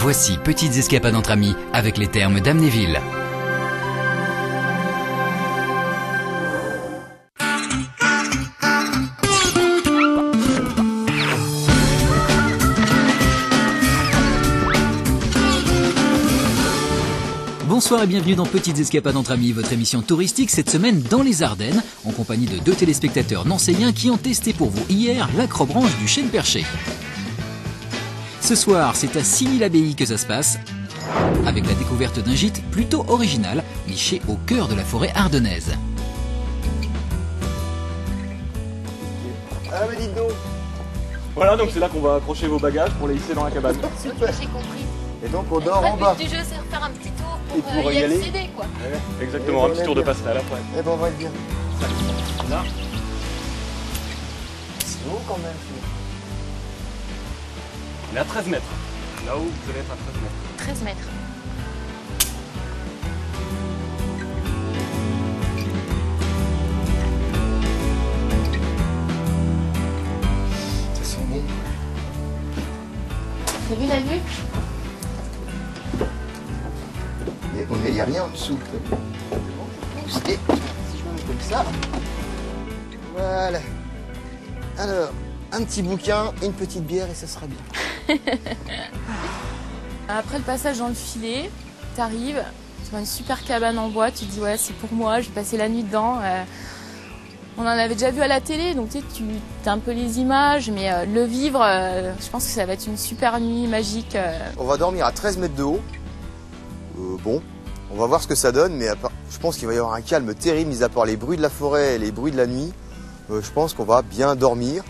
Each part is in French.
Voici Petites escapades entre amis avec les Thermes d'Amnéville. Bonsoir et bienvenue dans Petites escapades entre amis, votre émission touristique cette semaine dans les Ardennes, en compagnie de deux téléspectateurs nancéiens qui ont testé pour vous hier l'acrobranche du chêne perché. Ce soir, c'est à Signy-l'Abbaye que ça se passe, avec la découverte d'un gîte plutôt original, niché au cœur de la forêt ardennaise. Ah mais dites donc. Voilà, donc c'est là qu'on va accrocher vos bagages pour les hisser dans la cabane. Super, j'ai compris. Et donc on dort en Le bas. but du jeu, c'est de faire un petit tour Et pour, pour y y aller. accéder, quoi. Ouais, exactement, un petit tour de pastel après. Eh ben on va être bien. Là. C'est haut quand même. On est à 13 mètres. Là où vous allez être à 13 mètres. 13 mètres. Ça sent bon. T'as vu la vue? Il n'y a rien en dessous. Et si je me mets comme ça. Voilà. Alors, un petit bouquin, une petite bière et ça sera bien. Après le passage dans le filet, t'arrives, tu vois une super cabane en bois, tu te dis ouais c'est pour moi, je vais passer la nuit dedans. On en avait déjà vu à la télé, donc tu as un peu les images, mais le vivre, je pense que ça va être une super nuit magique. On va dormir à 13 mètres de haut. Bon, on va voir ce que ça donne, mais je pense qu'il va y avoir un calme terrible, mis à part les bruits de la forêt et les bruits de la nuit. Je pense qu'on va bien dormir,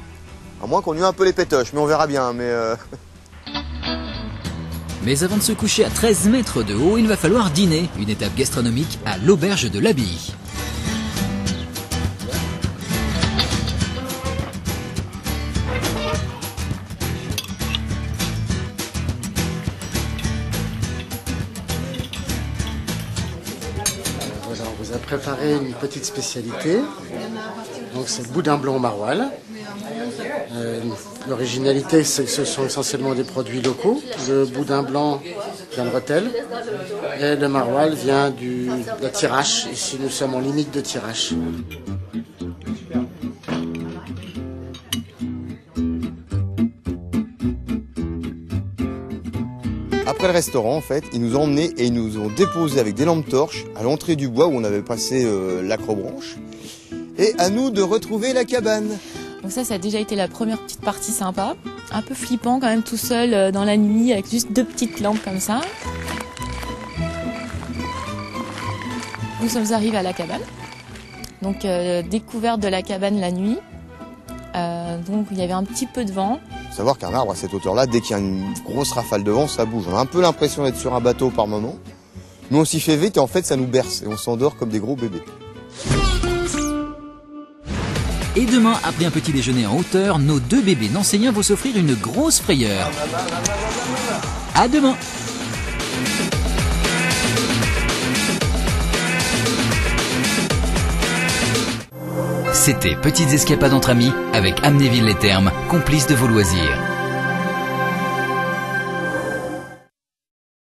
à moins qu'on ait un peu les pétoches, mais on verra bien. Mais avant de se coucher à 13 mètres de haut, il va falloir dîner, une étape gastronomique à l'auberge de l'Abbaye. Voilà, on vous a préparé une petite spécialité. Donc c'est le boudin blanc au maroilles. L'originalité, c'est que ce sont essentiellement des produits locaux. Le boudin blanc vient de Rethel et le maroilles vient de Thiérache. Ici, nous sommes en limite de Thiérache. Après le restaurant, en fait, ils nous ont emmenés et ils nous ont déposés avec des lampes torches à l'entrée du bois où on avait passé l'acrobranche. Et à nous de retrouver la cabane. Donc ça a déjà été la première petite partie sympa. Un peu flippant quand même tout seul dans la nuit avec juste deux petites lampes comme ça. Nous sommes arrivés à la cabane. Donc découverte de la cabane la nuit. Donc il y avait un petit peu de vent. Faut savoir qu'un arbre à cette hauteur-là, dès qu'il y a une grosse rafale de vent, ça bouge. On a un peu l'impression d'être sur un bateau par moment. Nous on s'y fait vite et en fait ça nous berce et on s'endort comme des gros bébés. Et demain, après un petit déjeuner en hauteur, nos deux bébés nancéiens vont s'offrir une grosse frayeur. À demain! C'était Petites escapades entre amis avec Amnéville les Thermes, complices de vos loisirs.